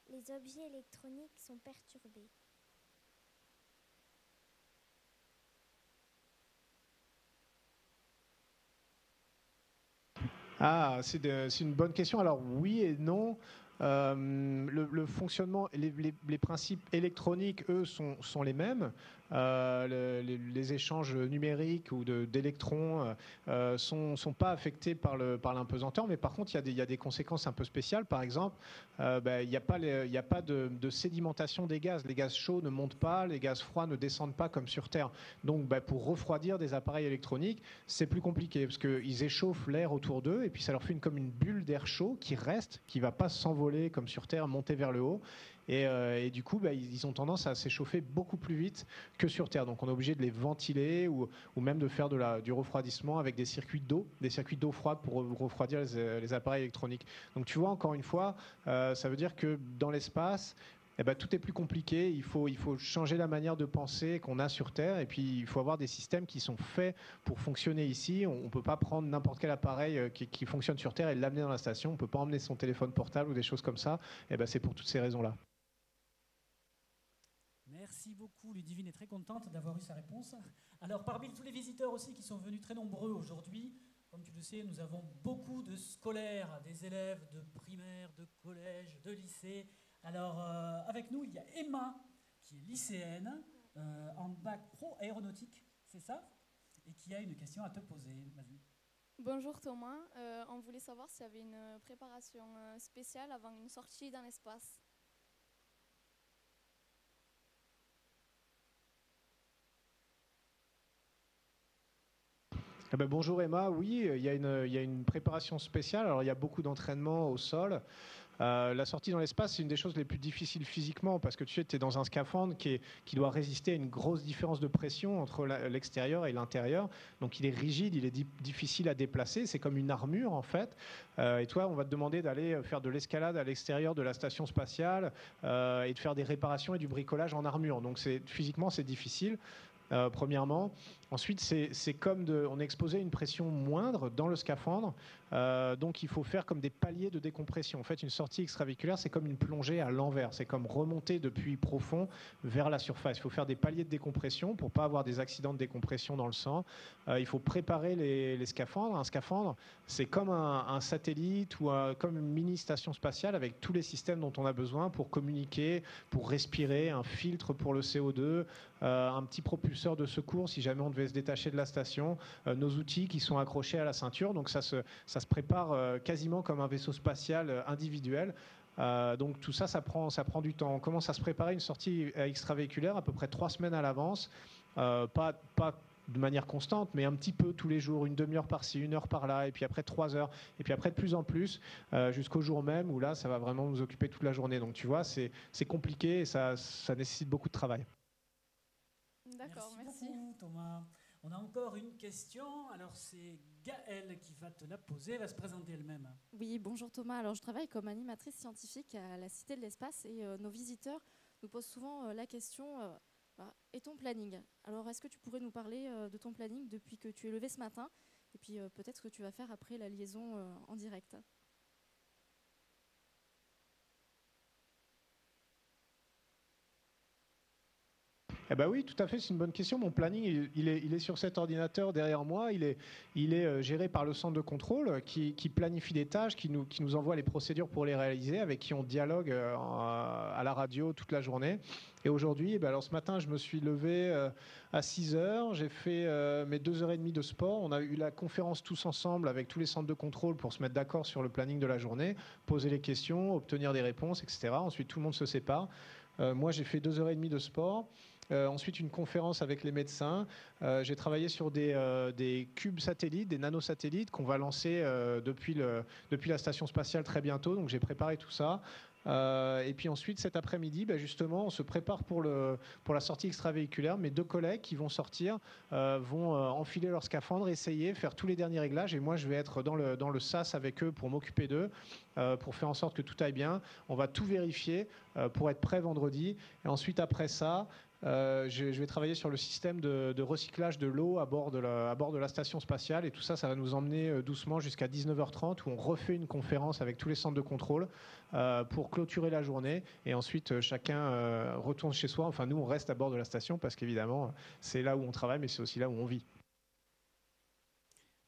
les objets électroniques sont perturbés ? Ah, c'est une bonne question. Alors oui et non. Le fonctionnement, les principes électroniques, eux, sont les mêmes. Les échanges numériques ou d'électrons sont pas affectés par l'impesanteur, mais par contre, il y a des conséquences un peu spéciales. Par exemple, il n'y a pas de sédimentation des gaz. Les gaz chauds ne montent pas, les gaz froids ne descendent pas comme sur Terre. Donc, pour refroidir des appareils électroniques, c'est plus compliqué parce qu'ils échauffent l'air autour d'eux et puis ça leur fait comme une bulle d'air chaud qui reste, qui ne va pas s'envoler comme sur Terre, monter vers le haut. Et du coup, ils ont tendance à s'échauffer beaucoup plus vite que sur Terre. Donc on est obligé de les ventiler ou même de faire du refroidissement avec des circuits d'eau froide pour refroidir les appareils électroniques. Donc tu vois, encore une fois, ça veut dire que dans l'espace, tout est plus compliqué. Il faut changer la manière de penser qu'on a sur Terre. Et puis, il faut avoir des systèmes qui sont faits pour fonctionner ici. On ne peut pas prendre n'importe quel appareil qui fonctionne sur Terre et l'amener dans la station. On ne peut pas emmener son téléphone portable ou des choses comme ça. C'est pour toutes ces raisons-là. Merci beaucoup. Ludivine est très contente d'avoir eu sa réponse. Alors, parmi tous les visiteurs aussi qui sont venus très nombreux aujourd'hui, comme tu le sais, nous avons beaucoup de scolaires, des élèves de primaire, de collège, de lycée. Alors, avec nous, il y a Emma, qui est lycéenne, en bac pro aéronautique, c'est ça? Et qui a une question à te poser. Vas-y. Bonjour Thomas, on voulait savoir s'il y avait une préparation spéciale avant une sortie dans l'espace. Bonjour Emma, oui, il y a une préparation spéciale. Alors il y a beaucoup d'entraînement au sol. La sortie dans l'espace, c'est une des choses les plus difficiles physiquement parce que tu sais, tu es dans un scaphandre qui doit résister à une grosse différence de pression entre l'extérieur et l'intérieur. Donc il est rigide, il est difficile à déplacer. C'est comme une armure en fait. Et toi, on va te demander d'aller faire de l'escalade à l'extérieur de la station spatiale et de faire des réparations et du bricolage en armure. Donc physiquement, c'est difficile. Premièrement. Ensuite, c'est comme on est exposé à une pression moindre dans le scaphandre, donc il faut faire comme des paliers de décompression. En fait, une sortie extravéhiculaire, c'est comme une plongée à l'envers, c'est comme remonter depuis profond vers la surface. Il faut faire des paliers de décompression pour ne pas avoir des accidents de décompression dans le sang. Il faut préparer les scaphandres. Un scaphandre, c'est comme un satellite ou comme une mini-station spatiale avec tous les systèmes dont on a besoin pour communiquer, pour respirer, un filtre pour le CO2, un petit propulseur de secours si jamais on devait se détacher de la station, nos outils qui sont accrochés à la ceinture. Donc ça se prépare quasiment comme un vaisseau spatial individuel. Donc tout ça, ça prend du temps. On commence à se préparer une sortie extravéhiculaire à peu près 3 semaines à l'avance. Pas de manière constante, mais un petit peu tous les jours, une demi-heure par-ci, 1 heure par-là, et puis après 3 heures, et puis après de plus en plus, jusqu'au jour même où là, ça va vraiment nous occuper toute la journée. Donc tu vois, c'est compliqué et ça nécessite beaucoup de travail. D'accord, merci. Beaucoup, Thomas. On a encore une question. Alors, c'est Gaëlle qui va te la poser. Elle va se présenter elle-même. Oui, bonjour Thomas. Alors, je travaille comme animatrice scientifique à la Cité de l'Espace et nos visiteurs nous posent souvent la question et ton planning? Alors, est-ce que tu pourrais nous parler de ton planning depuis que tu es levé ce matin Et puis peut-être que tu vas faire après la liaison en direct. Eh ben oui, tout à fait, c'est une bonne question. Mon planning, il est sur cet ordinateur derrière moi. Il est géré par le centre de contrôle qui planifie des tâches, qui nous envoie les procédures pour les réaliser, avec qui on dialogue à la radio toute la journée. Et aujourd'hui, alors ce matin, je me suis levé à 6 heures. J'ai fait mes 2h30 de sport. On a eu la conférence tous ensemble avec tous les centres de contrôle pour se mettre d'accord sur le planning de la journée, poser les questions, obtenir des réponses, etc. Ensuite, tout le monde se sépare. Moi, j'ai fait 2h30 de sport. Ensuite, une conférence avec les médecins. J'ai travaillé sur des cubes satellites, des nanosatellites qu'on va lancer depuis la station spatiale très bientôt. Donc, j'ai préparé tout ça. Et puis ensuite, cet après-midi, justement, on se prépare pour la sortie extravéhiculaire. Mes 2 collègues qui vont sortir vont enfiler leur scaphandre, essayer, faire tous les derniers réglages. Et moi, je vais être dans le SAS avec eux pour m'occuper d'eux, pour faire en sorte que tout aille bien. On va tout vérifier pour être prêt vendredi. Et ensuite, après ça, je vais travailler sur le système de recyclage de l'eau à bord de la station spatiale. Et tout ça, ça va nous emmener doucement jusqu'à 19h30 où on refait une conférence avec tous les centres de contrôle pour clôturer la journée. Et ensuite, chacun retourne chez soi. Enfin, nous, on reste à bord de la station parce qu'évidemment, c'est là où on travaille, mais c'est aussi là où on vit.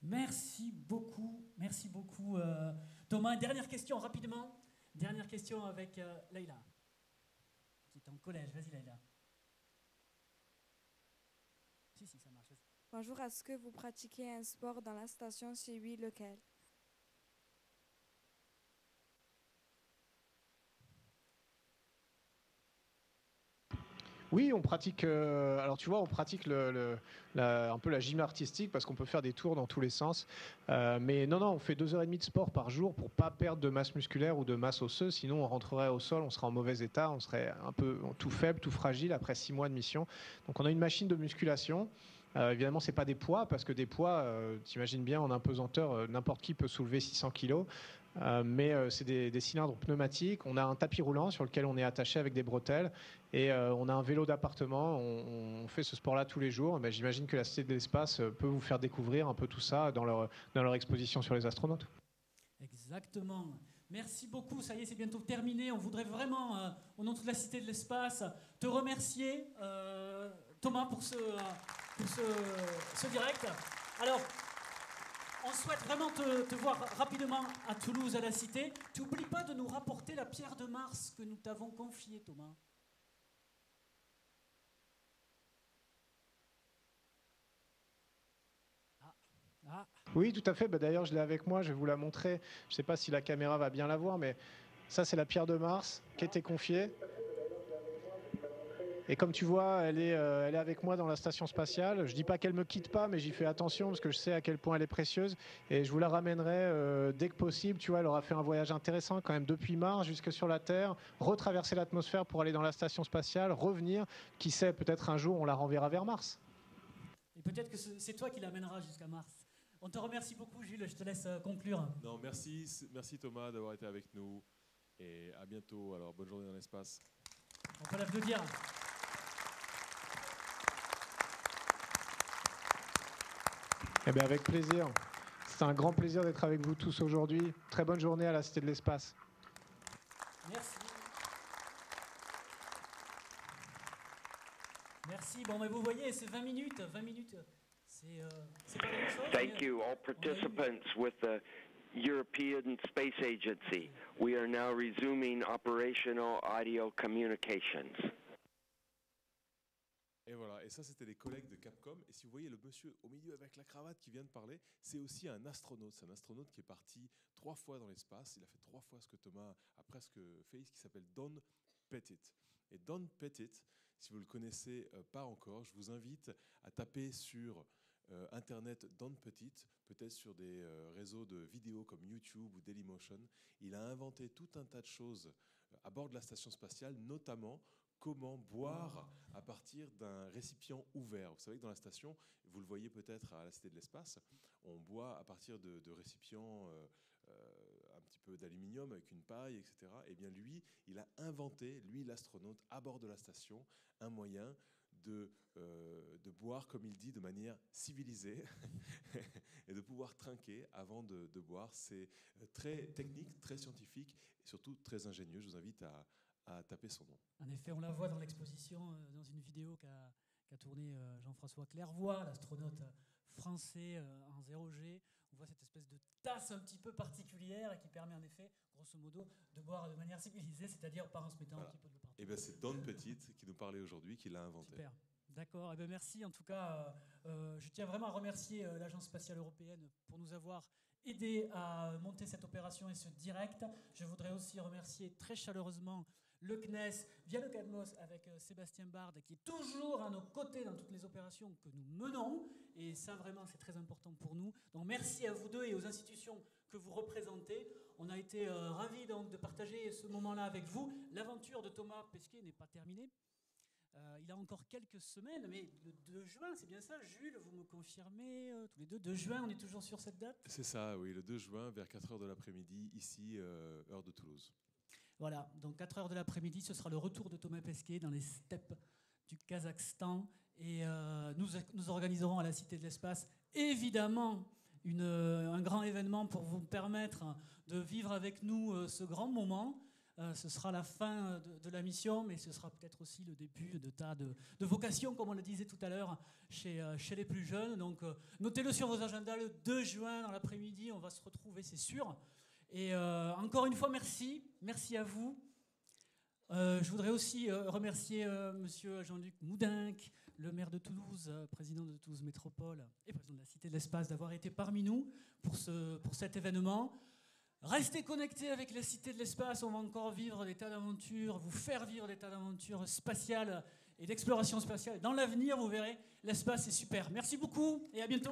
Merci beaucoup Thomas. Dernière question rapidement. Dernière question avec Leïla, qui est en collège. Vas-y Leïla. Si, ça marche. Bonjour, est-ce que vous pratiquez un sport dans la station? Si oui, lequel? Oui, on pratique. Alors tu vois, on pratique un peu la gym artistique parce qu'on peut faire des tours dans tous les sens. Mais non, on fait 2h30 de sport par jour pour pas perdre de masse musculaire ou de masse osseuse. Sinon, on rentrerait au sol, on serait en mauvais état, on serait un peu tout faible, tout fragile après 6 mois de mission. Donc, on a une machine de musculation. Évidemment, c'est pas des poids parce que des poids, t'imagines bien, en apesanteur, n'importe qui peut soulever 600 kilos. Mais c'est des cylindres pneumatiques. On a un tapis roulant sur lequel on est attaché avec des bretelles et on a un vélo d'appartement. On fait ce sport-là tous les jours. J'imagine que la Cité de l'Espace peut vous faire découvrir un peu tout ça dans leur exposition sur les astronautes. Exactement. Merci beaucoup. Ça y est, c'est bientôt terminé. On voudrait vraiment, au nom de la Cité de l'Espace, te remercier, Thomas, pour ce direct. Alors, on souhaite vraiment te voir rapidement à Toulouse, à la Cité. Tu n'oublies pas de nous rapporter la pierre de Mars que nous t'avons confiée, Thomas. Oui, tout à fait. D'ailleurs, je l'ai avec moi. Je vais vous la montrer. Je ne sais pas si la caméra va bien la voir, mais ça, c'est la pierre de Mars qui était confiée. Et comme tu vois, elle est avec moi dans la station spatiale. Je dis pas qu'elle me quitte pas, mais j'y fais attention parce que je sais à quel point elle est précieuse. Et je vous la ramènerai dès que possible. Tu vois, elle aura fait un voyage intéressant quand même depuis Mars jusque sur la Terre, retraverser l'atmosphère pour aller dans la station spatiale, revenir. Qui sait, peut-être un jour on la renverra vers Mars. Et peut-être que c'est toi qui l'amèneras jusqu'à Mars. On te remercie beaucoup, Jules. Je te laisse conclure. Non, merci Thomas d'avoir été avec nous. Et à bientôt. Alors, bonne journée dans l'espace. On peut l'applaudir. Eh bien, avec plaisir. C'est un grand plaisir d'être avec vous tous aujourd'hui. Très bonne journée à la Cité de l'Espace. Merci. Merci. Bon, mais vous voyez, c'est 20 minutes. 20 minutes. C'est pas la même chose. Thank you, all participants with the European Space Agency. We are now resuming operational audio communications. Et voilà, et ça c'était les collègues de Capcom. Et si vous voyez le monsieur au milieu avec la cravate qui vient de parler, c'est aussi un astronaute. C'est un astronaute qui est parti 3 fois dans l'espace. Il a fait 3 fois ce que Thomas a presque fait, qui s'appelle Don Pettit. Et Don Pettit, si vous ne le connaissez pas encore, je vous invite à taper sur Internet Don Pettit, peut-être sur des réseaux de vidéos comme YouTube ou Dailymotion. Il a inventé tout un tas de choses à bord de la station spatiale, notamment comment boire à partir d'un récipient ouvert. Vous savez que dans la station, vous le voyez peut-être à la Cité de l'Espace, on boit à partir de récipients un petit peu d'aluminium avec une paille, etc. Et bien lui, il a inventé, lui l'astronaute, à bord de la station, un moyen de boire, comme il dit, de manière civilisée et de pouvoir trinquer avant de boire. C'est très technique, très scientifique et surtout très ingénieux. Je vous invite à taper son nom. En effet, on la voit dans l'exposition, dans une vidéo qu'a tournée Jean-François Clairvoy, l'astronaute français en 0G. On voit cette espèce de tasse un petit peu particulière et qui permet en effet, grosso modo, de boire de manière civilisée, c'est-à-dire pas en se mettant un petit peu de partout. Et bien c'est Don Petit qui nous parlait aujourd'hui, qui l'a inventé. Super. D'accord, eh bien merci. En tout cas, je tiens vraiment à remercier l'Agence spatiale européenne pour nous avoir aidé à monter cette opération et ce direct. Je voudrais aussi remercier très chaleureusement le CNES, via le CADMOS, avec Sébastien Bard, qui est toujours à nos côtés dans toutes les opérations que nous menons. Et ça, vraiment, c'est très important pour nous. Donc merci à vous deux et aux institutions que vous représentez. On a été ravis donc, de partager ce moment-là avec vous. L'aventure de Thomas Pesquet n'est pas terminée. Il a encore quelques semaines, mais le 2 juin, c'est bien ça, Jules, vous me confirmez tous les deux, 2 juin, on est toujours sur cette date? C'est ça, oui, le 2 juin, vers 4h de l'après-midi, ici, heure de Toulouse. Voilà, donc 4h de l'après-midi, ce sera le retour de Thomas Pesquet dans les steppes du Kazakhstan. Et nous organiserons à la Cité de l'Espace, évidemment, un grand événement pour vous permettre de vivre avec nous ce grand moment. Ce sera la fin de la mission, mais ce sera peut-être aussi le début de tas de vocations, comme on le disait tout à l'heure, chez les plus jeunes. Donc notez-le sur vos agendas, le 2 juin dans l'après-midi, on va se retrouver, c'est sûr. Et encore une fois, merci. Merci à vous. Je voudrais aussi remercier monsieur Jean-Luc Moudinque, le maire de Toulouse, président de Toulouse Métropole et président de la Cité de l'Espace, d'avoir été parmi nous pour cet événement. Restez connectés avec la Cité de l'Espace, on va encore vivre des tas d'aventures, vous faire vivre des tas d'aventures spatiales et d'exploration spatiale. Dans l'avenir, vous verrez, l'espace est super. Merci beaucoup et à bientôt.